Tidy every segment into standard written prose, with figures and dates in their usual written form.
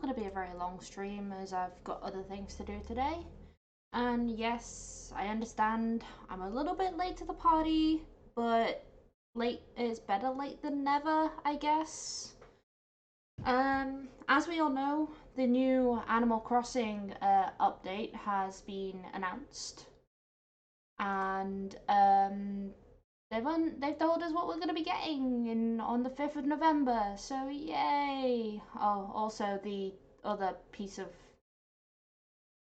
going to be a very long stream as I've got other things to do today. And yes, I understand I'm a little bit late to the party, but late is better late than never, I guess. As we all know, the new Animal Crossing update has been announced, and they've told us what we're going to be getting on the 5th of November. So yay! Oh, also the other piece of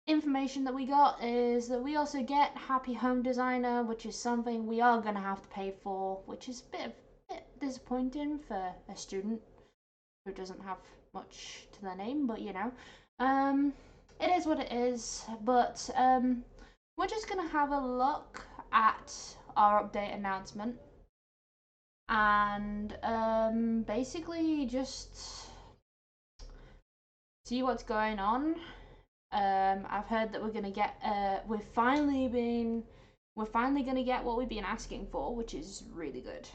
information that we got is that we also get Happy Home Designer, which is something we are going to have to pay for, which is a bit disappointing for a student who doesn't have much to their name, but you know, it is what it is. But we're just gonna have a look at our update announcement and basically just see what's going on. I've heard that we're gonna get we're finally gonna get what we've been asking for, which is really good.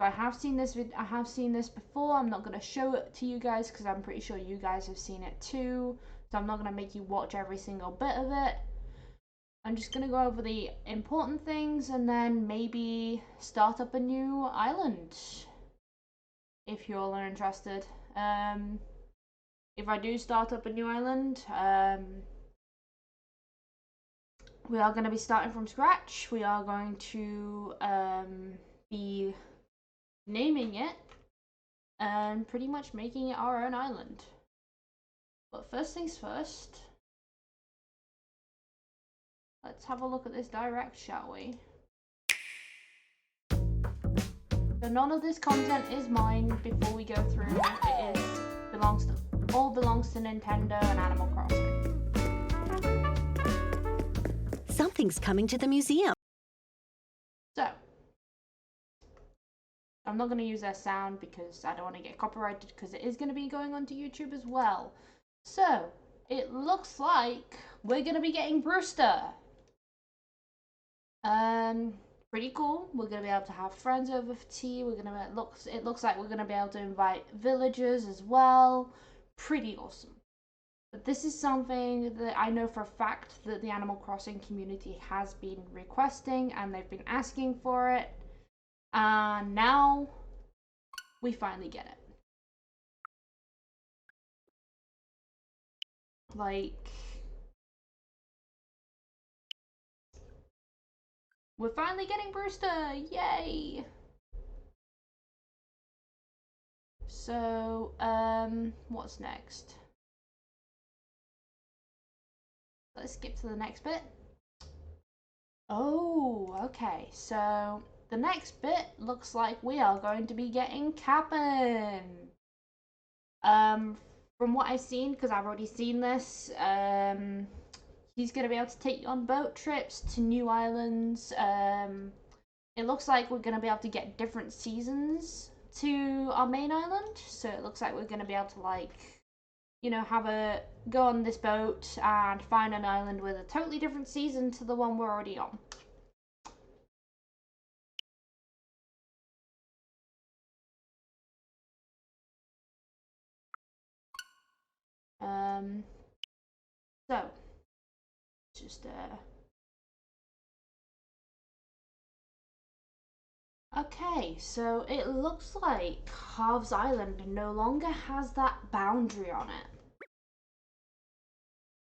I have seen this before. I'm not going to show it to you guys because I'm pretty sure you guys have seen it too. So I'm not going to make you watch every single bit of it. I'm just going to go over the important things and then maybe start up a new island. If you all are interested. If I do start up a new island, we are going to be starting from scratch. We are going to be naming it and pretty much making it our own island. But first things first, let's have a look at this direct, shall we? So none of this content is mine before we go through. It belongs to Nintendo and Animal Crossing. Something's coming to the museum. So I'm not going to use their sound because I don't want to get copyrighted because it is going to be going onto YouTube as well. So, it looks like we're going to be getting Brewster. Pretty cool. We're going to be able to have friends over for tea. It looks like we're going to be able to invite villagers as well. Pretty awesome. But this is something that I know for a fact that the Animal Crossing community has been requesting and they've been asking for it. And now we finally get it. Like, we're finally getting Brewster! Yay! So, what's next? Let's skip to the next bit. Oh, okay. So, the next bit looks like we are going to be getting Cap'n. From what I've seen, because I've already seen this, he's going to be able to take you on boat trips to new islands. It looks like we're going to be able to get different seasons to our main island. So it looks like we're going to be able to, like, you know, go on this boat and find an island with a totally different season to the one we're already on. So, just, okay, so it looks like Halves Island no longer has that boundary on it.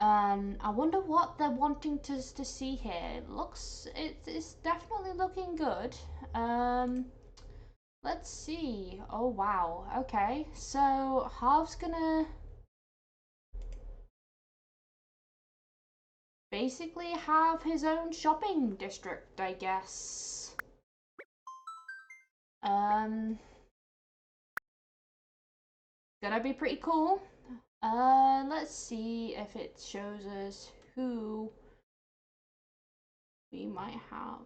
I wonder what they're wanting us to see here. It's definitely looking good. Let's see. Oh wow, okay, so Halves gonna basically have his own shopping district, I guess. Gonna be pretty cool. Let's see if it shows us who we might have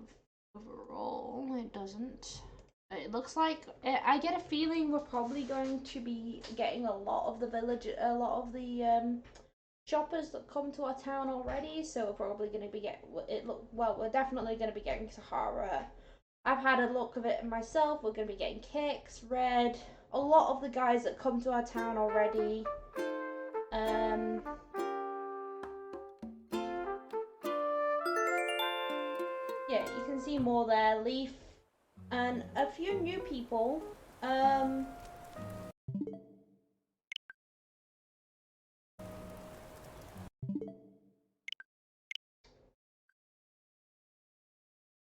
overall. It doesn't. It looks like I get a feeling we're probably going to be getting a lot of the shoppers that come to our town already. So we're probably going to be we're definitely going to be getting Sahara. I've had a look of it myself. We're going to be getting Kix, Red, a lot of the guys that come to our town already. Yeah, you can see more there. Leaf and a few new people.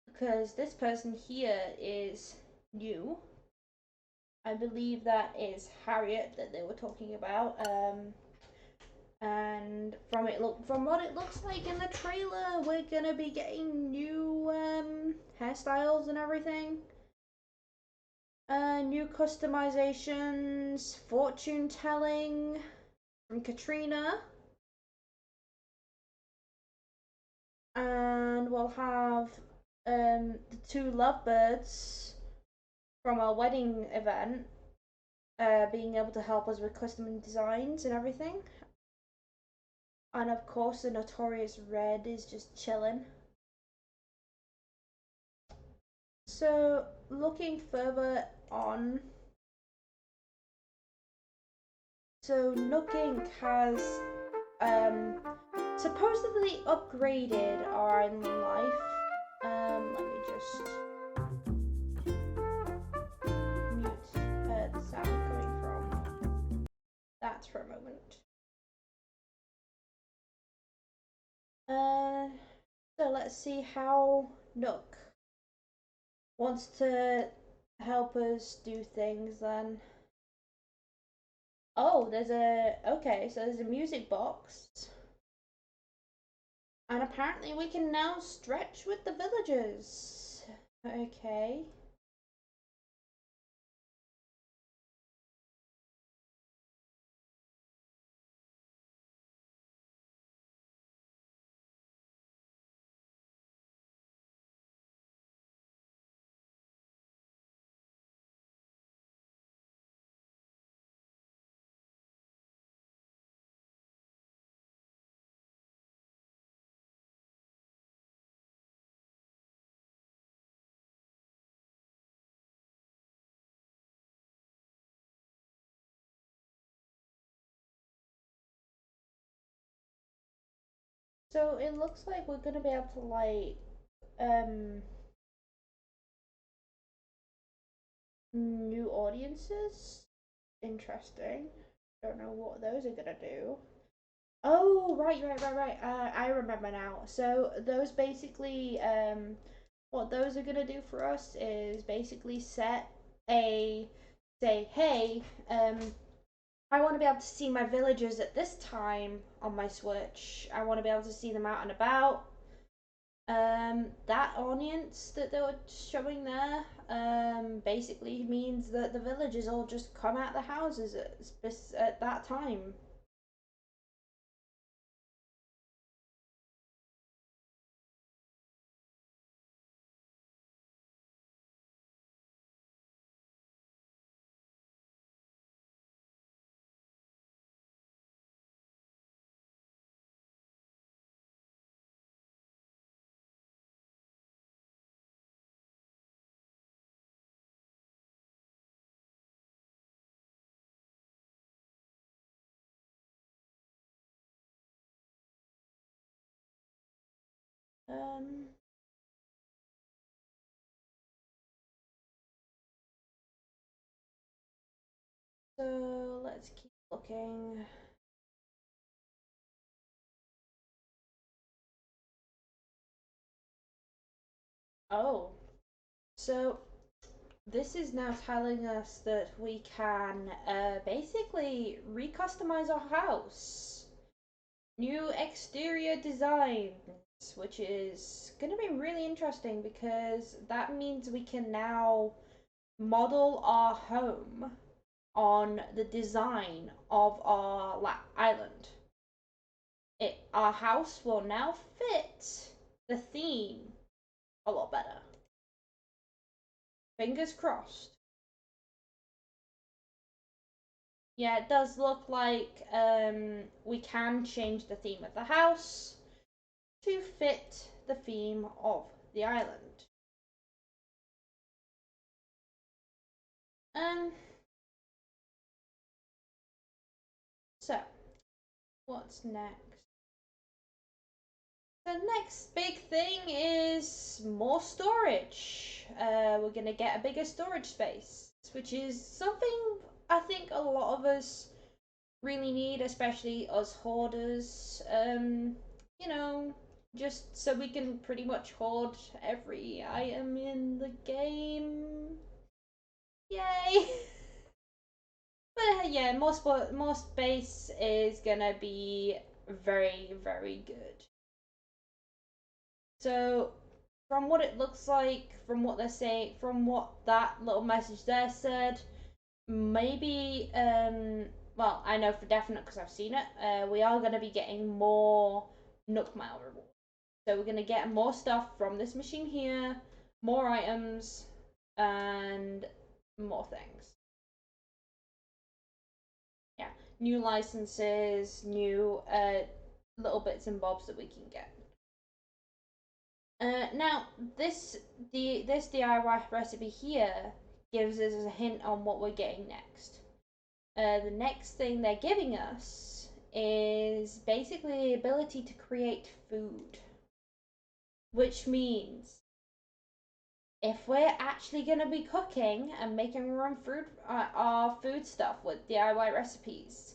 Because this person here is new. I believe that is Harriet that they were talking about. And from what it looks like in the trailer, we're gonna be getting new hairstyles and everything. New customizations, fortune telling from Katrina. And we'll have the two lovebirds from our wedding event being able to help us with custom designs and everything. And of course, the notorious Red is just chilling. So, looking further on, so Nook Inc. has supposedly upgraded our island life. Let me just mute the sound coming from that for a moment. So let's see how Nook wants to help us do things then. Oh, there's a music box. And apparently we can now stretch with the villagers. Okay. So it looks like we're gonna be able to new audiences. Interesting. Don't know what those are gonna do. Oh, right. I remember now. So those basically, what those are gonna do for us is basically say, hey, I want to be able to see my villagers at this time on my Switch. I want to be able to see them out and about. That audience that they were showing there, basically means that the villagers all just come out the houses at that time. Um, so let's keep looking. Oh, so this is now telling us that we can basically recustomize our house. New exterior designs, which is going to be really interesting because that means we can now model our home on the design of our island. Our house will now fit the theme a lot better. Fingers crossed. Yeah, it does look like we can change the theme of the house to fit the theme of the island. Um, So, what's next? The next big thing is more storage. We're gonna get a bigger storage space, which is something I think a lot of us really need, especially us hoarders. You know, just so we can pretty much hoard every item in the game. Yay! But yeah, more space is gonna be very, very good. So, from what it looks like, from what they're saying, from what that little message there said, maybe, well, I know for definite because I've seen it, we are going to be getting more Nook Mile rewards. So, we're going to get more stuff from this machine here, more items, and more things. Yeah, new licenses, new little bits and bobs that we can get. Now, this DIY recipe here gives us a hint on what we're getting next. The next thing they're giving us is basically the ability to create food, which means if we're actually going to be cooking and making our food stuff with DIY recipes,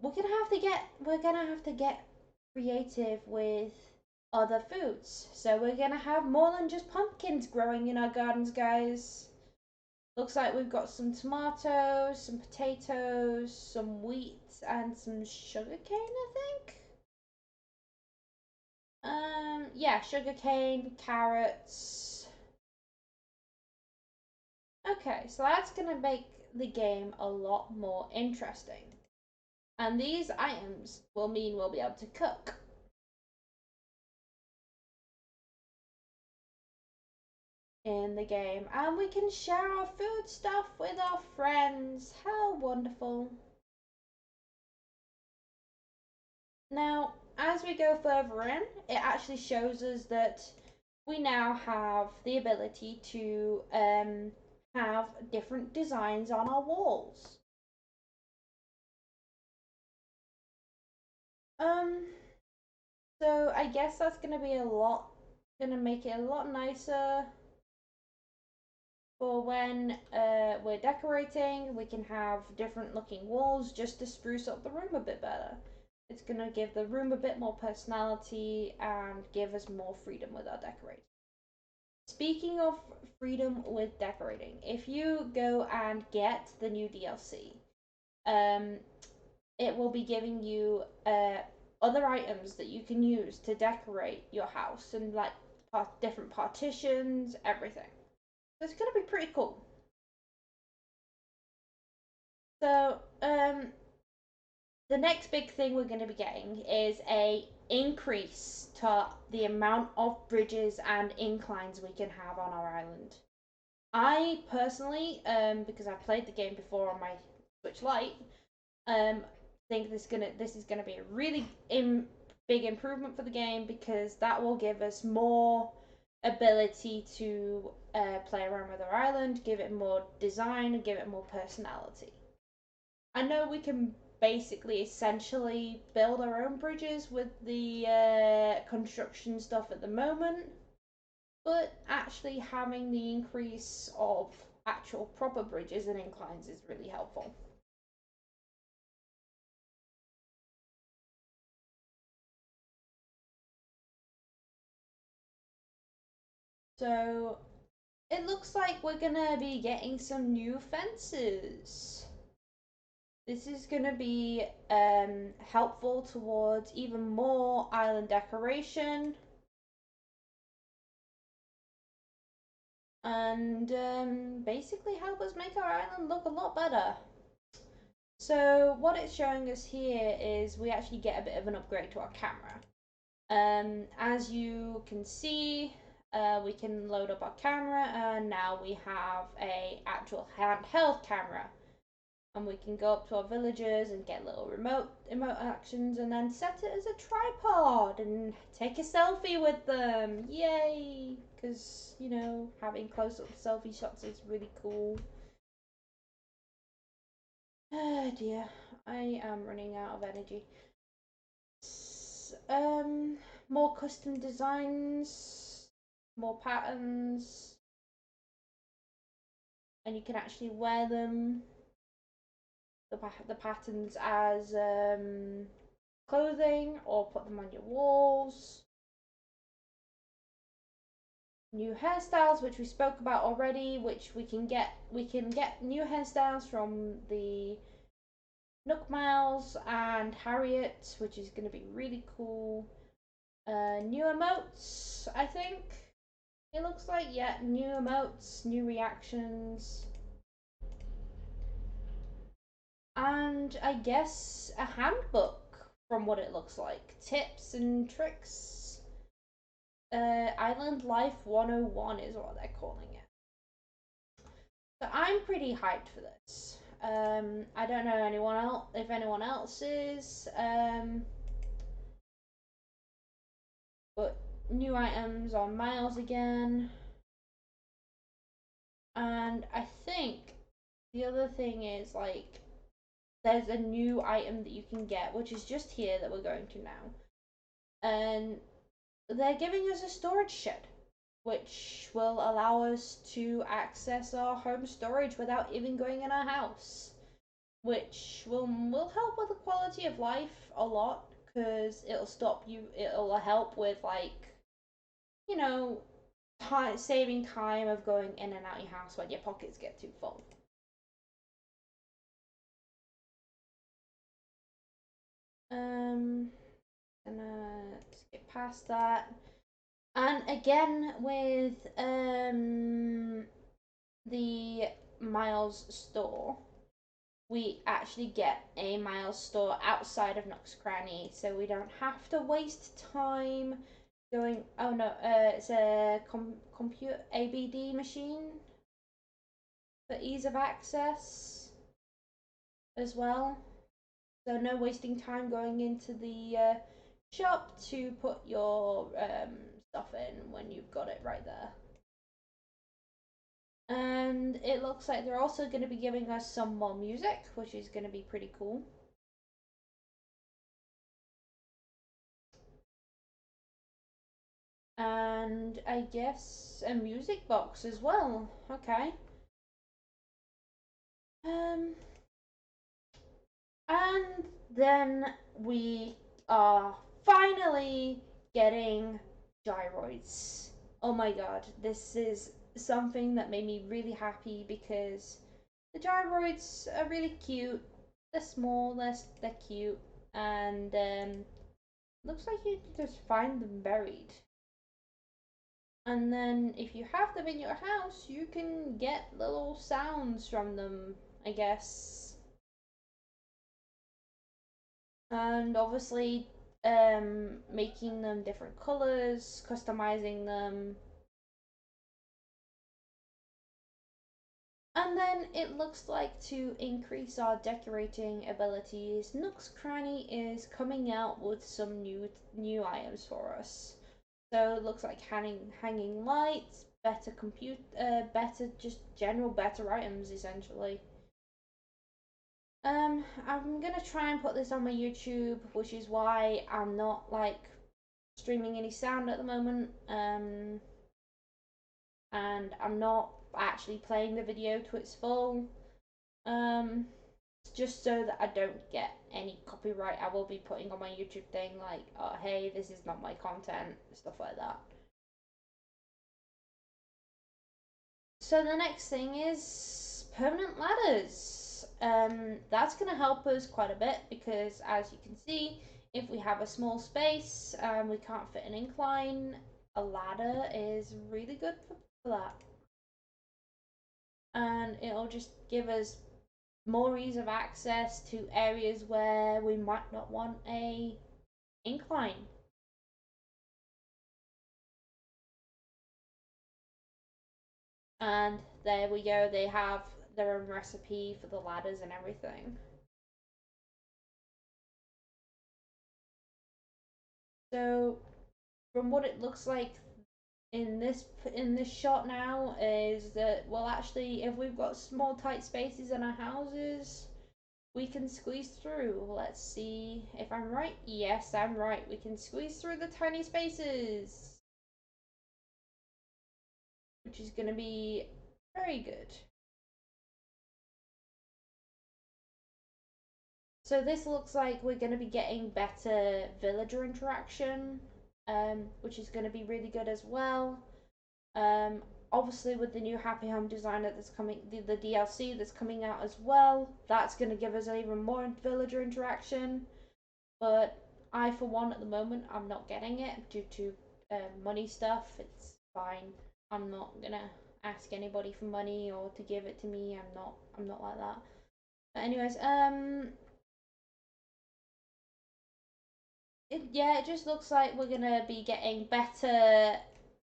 we're gonna have to get creative with other foods. So we're gonna have more than just pumpkins growing in our gardens, guys. Looks like we've got some tomatoes, some potatoes, some wheat, and some sugarcane, I think. Yeah, sugarcane, carrots. Okay, so that's gonna make the game a lot more interesting. And these items will mean we'll be able to cook. In the game, and we can share our food stuff with our friends. How wonderful. Now, as we go further in, it actually shows us that we now have the ability to have different designs on our walls. So I guess that's gonna make it a lot nicer for when we're decorating. We can have different looking walls just to spruce up the room a bit better. It's going to give the room a bit more personality and give us more freedom with our decorating. Speaking of freedom with decorating, if you go and get the new DLC, it will be giving you other items that you can use to decorate your house, and like different partitions, everything. It's going to be pretty cool. So, the next big thing we're going to be getting is a increase to the amount of bridges and inclines we can have on our island. I personally, because I've played the game before on my Switch Lite, think this is gonna be a really big improvement for the game, because that will give us more ability to play around with our island, give it more design, and give it more personality. I know we can basically essentially build our own bridges with the construction stuff at the moment, but actually having the increase of actual proper bridges and inclines is really helpful. So it looks like we're gonna be getting some new fences. This is going to be helpful towards even more island decoration. And basically help us make our island look a lot better. So what it's showing us here is we actually get a bit of an upgrade to our camera. As you can see, we can load up our camera, and now we have a actual handheld camera. And we can go up to our villagers and get little remote actions, and then set it as a tripod and take a selfie with them. Yay! Because, you know, having close-up selfie shots is really cool. Oh dear, I am running out of energy. More custom designs, more patterns, and you can actually wear them. The patterns as clothing or put them on your walls. New hairstyles, which we spoke about already, which we can get new hairstyles from the Nook Miles and Harriet, which is going to be really cool. New emotes, I think it looks like. Yeah, new emotes, new reactions, and I guess a handbook from what it looks like. Tips and tricks. Island Life 101 is what they're calling it. So I'm pretty hyped for this. I don't know if anyone else is. But new items on Miles again. And I think the other thing is like there's a new item that you can get, which is just here that we're going to now. And they're giving us a storage shed, which will allow us to access our home storage without even going in our house, which will help with the quality of life a lot because it'll help with like, you know, saving time of going in and out your house when your pockets get too full. Gonna skip past that. And again with the Miles store, we actually get a Miles store outside of Nook's Cranny, so we don't have to waste time going. Oh no, it's a compute ABD machine for ease of access as well. So no wasting time going into the shop to put your stuff in when you've got it right there. And it looks like they're also going to be giving us some more music, which is going to be pretty cool. And I guess a music box as well. Okay. Um, and then we are finally getting gyroids. Oh my god, this is something that made me really happy because the gyroids are really cute. They're small, they're cute, and looks like you can just find them buried. And then if you have them in your house, you can get little sounds from them, I guess. And obviously, making them different colors, customizing them. And then it looks like to increase our decorating abilities, Nook's Cranny is coming out with some new items for us. So it looks like hanging lights, better just general better items essentially. I'm gonna try and put this on my YouTube, which is why I'm not like streaming any sound at the moment. And I'm not actually playing the video to its full. Um, just so that I don't get any copyright. I will be putting on my YouTube thing like, oh hey, this is not my content, stuff like that. So the next thing is permanent ladders. That's going to help us quite a bit because, as you can see, if we have a small space and we can't fit an incline, a ladder is really good for that. And it'll just give us more ease of access to areas where we might not want a incline. And there we go, they have their own recipe for the ladders and everything. So from what it looks like in this shot now is that, well, actually if we've got small tight spaces in our houses, we can squeeze through. Let's see if I'm right. Yes, I'm right. We can squeeze through the tiny spaces, which is going to be very good. So this looks like we're going to be getting better villager interaction, which is going to be really good as well. Obviously with the new Happy Home designer that's coming, the DLC that's coming out as well, that's going to give us even more villager interaction. But I, for one, at the moment, I'm not getting it due to money stuff. It's fine. I'm not gonna ask anybody for money or to give it to me. I'm not like that. But anyways, it just looks like we're gonna be getting better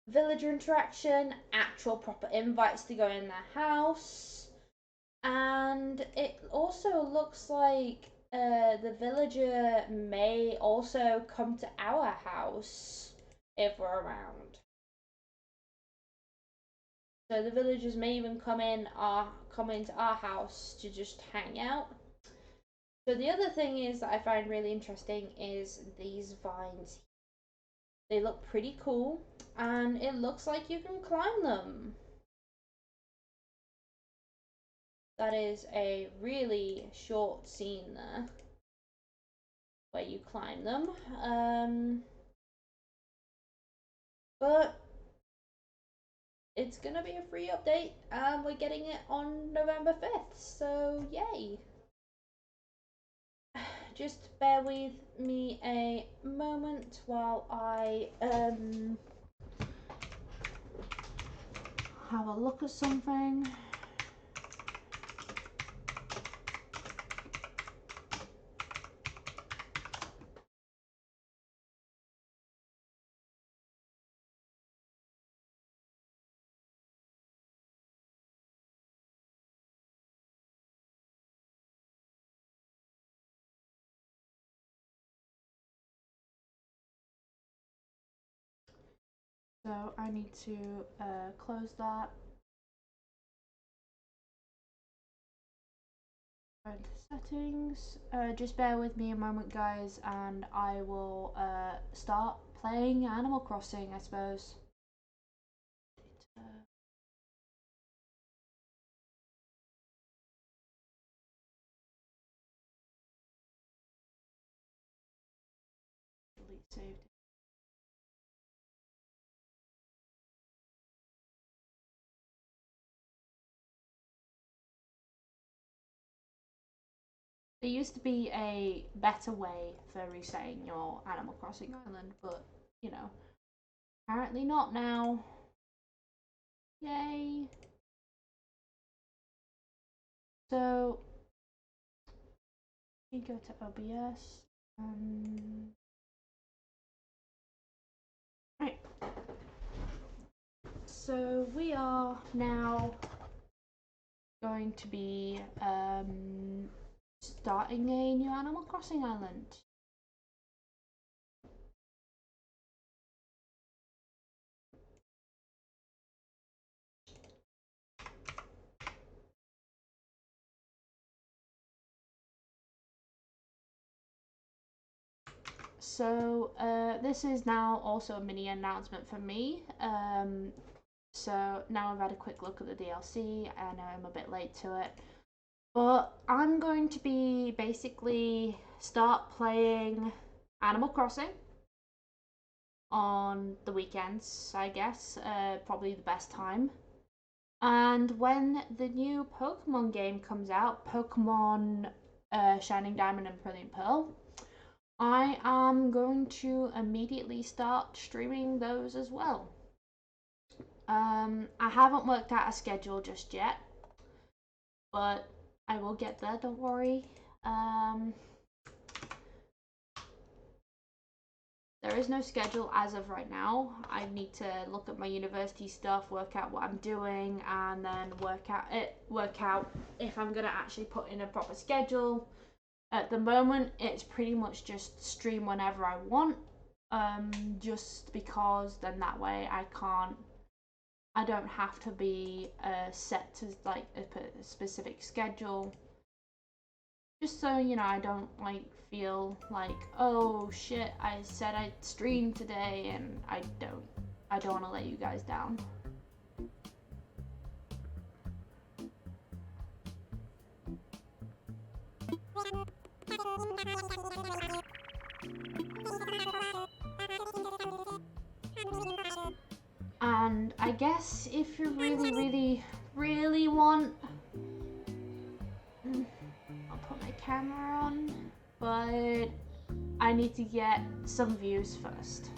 villager interaction, actual proper invites to go in their house, and it also looks like the villager may also come to our house if we're around. So the villagers may even come into our house to just hang out. So the other thing is that I find really interesting is these vines. They look pretty cool, and it looks like you can climb them. That is a really short scene there where you climb them. But it's gonna be a free update, and we're getting it on November 5th, so yay. Just bear with me a moment while I have a look at something. So I need to close that. Go into settings. Just bear with me a moment, guys, and I will start playing Animal Crossing, I suppose. Delete saved. There used to be a better way for resetting your Animal Crossing island, but you know, apparently not now. Yay! So we go to OBS. Right. So we are now going to be starting a new Animal Crossing island. So this is now also a mini announcement for me. So now I've had a quick look at the DLC. I know I'm a bit late to it, but I'm going to be basically start playing Animal Crossing on the weekends, I guess, probably the best time. And when the new Pokemon game comes out, Pokemon Shining Diamond and Brilliant Pearl, I am going to immediately start streaming those as well. I haven't worked out a schedule just yet, but I will get there, don't worry. There is no schedule as of right now. I need to look at my university stuff, work out what I'm doing, and then work out if I'm gonna actually put in a proper schedule. At the moment, it's pretty much just stream whenever I want, just because then that way I don't have to be set to like a specific schedule. Just so, you know, I don't, like, feel like, oh shit, I said I'd stream today and I don't want to let you guys down. And I guess if you really want, I'll put my camera on, but I need to get some views first.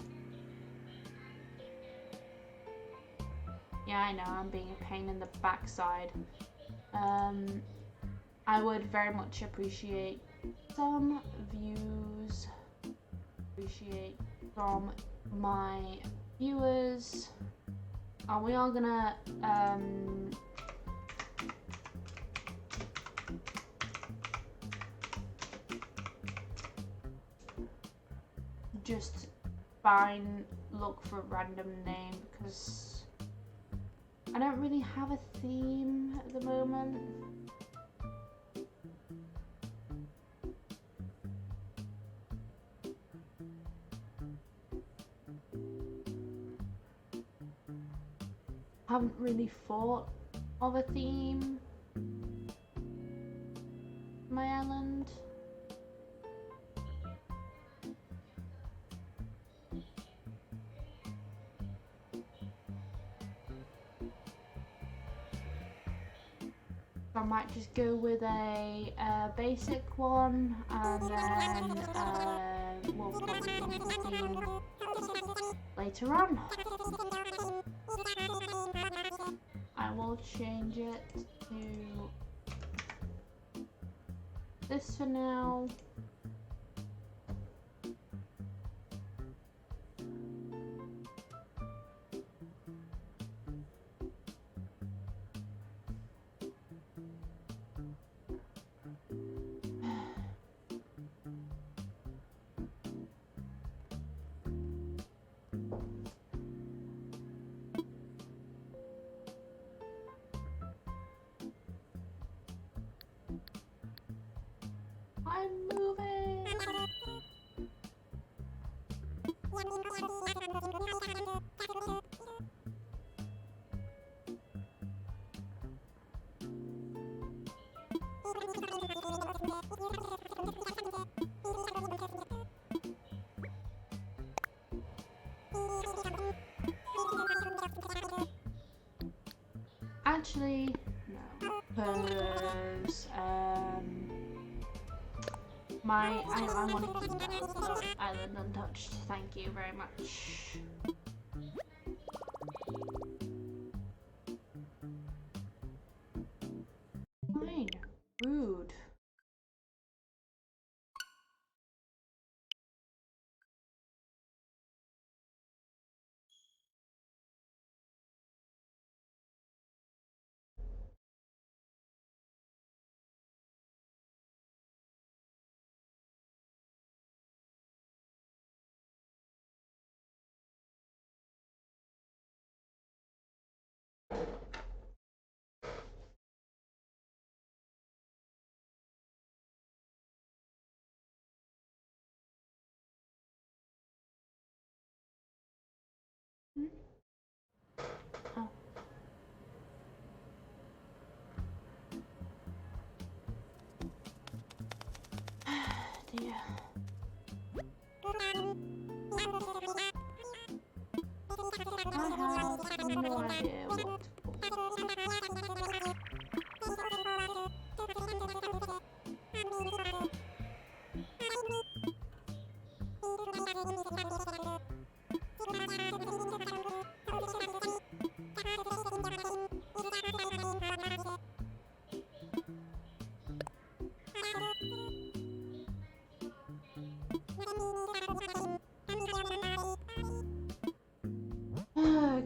Yeah, I know, I'm being a pain in the backside. I would very much appreciate some views. Appreciate from my viewers. And we are gonna just look for a random name because I don't really have a theme at the moment. Haven't really thought of a theme for my island. I might just go with a basic one, and then we'll probably come to the theme later on. I will change it to this for now. I'm moving. Actually, no, because I want to keep that island untouched. Thank you very much. Fine. Rude. Hmm? Oh. Dear. I have no idea what to call.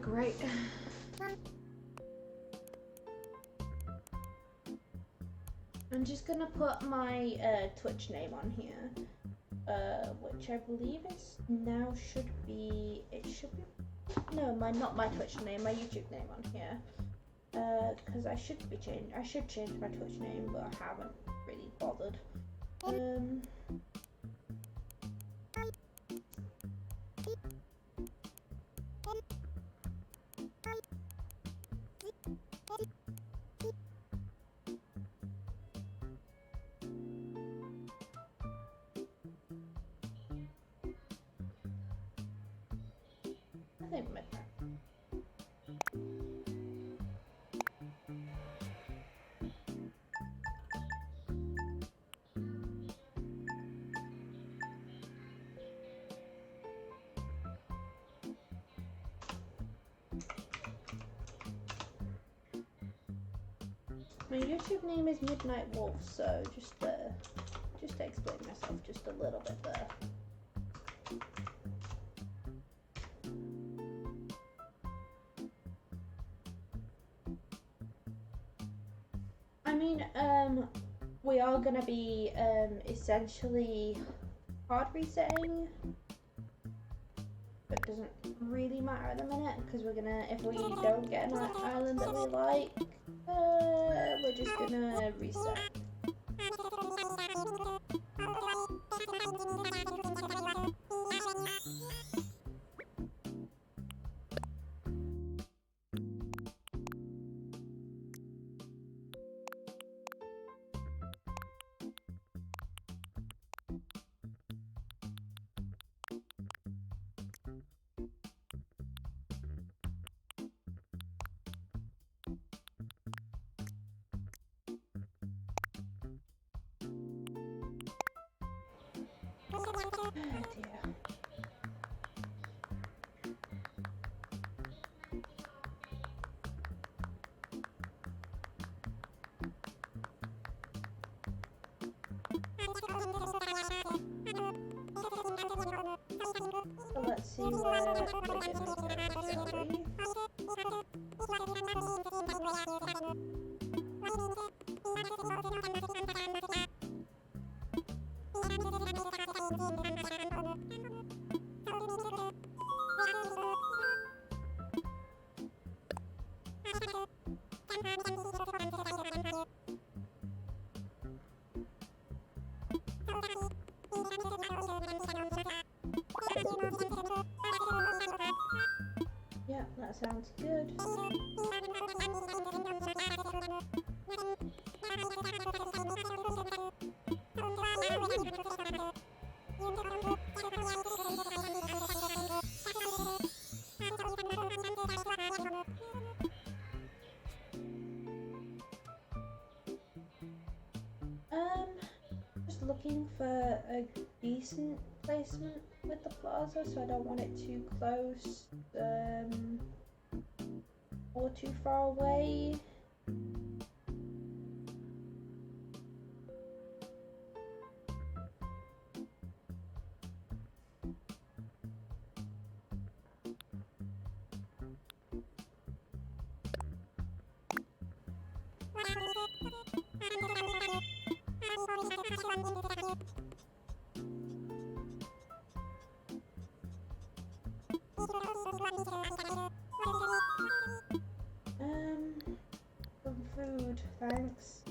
Great. I'm just gonna put my Twitch name on here, which I believe is now should be no, not my Twitch name, my YouTube name on here, because I should change my Twitch name, but I haven't really bothered. Um, I think midnight. My YouTube name is Midnight Wolf, so just to explain myself just a little bit there. I mean, we are gonna be essentially hard resetting, but it doesn't really matter at the minute because we're gonna, if we don't get an island that we like, we're just gonna reset. Oh dear. So let's see where we're gonna go, shall we? Yeah, that sounds good. Just looking for a decent placement with the plaza, so I don't want it too close, or too far away. Some food, thanks.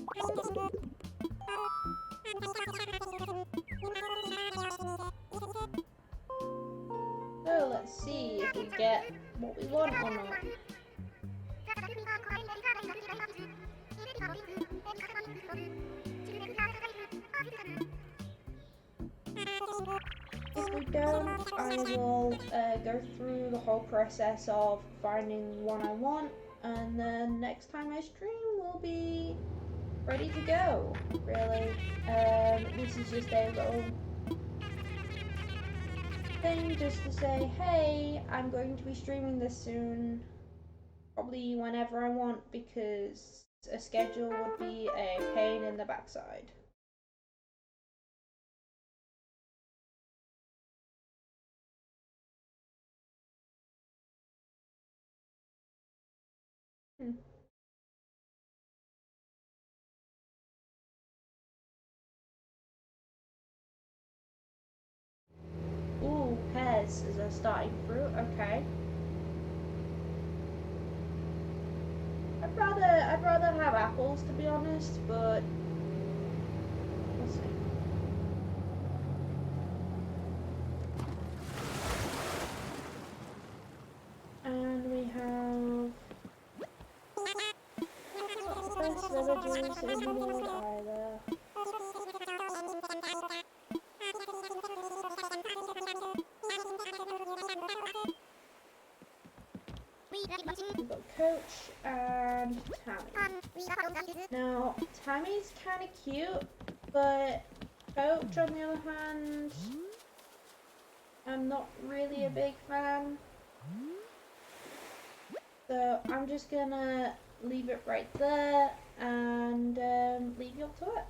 So let's see if we get what we want or not. If we don't, I will go through the whole process of finding one I want, and then next time I stream we'll be ready to go, really. This is just a little thing just to say, hey, I'm going to be streaming this soon, probably whenever I want, because a schedule would be a pain in the backside. Ooh, pears is a starting fruit, okay. I'd rather have apples, to be honest, but we'll see. gonna do Zoom either. We've got Coach and Tammy. Now, Tammy's kind of cute, but Coach, on the other hand, I'm not really a big fan. So I'm just gonna leave it right there and leave you up to it.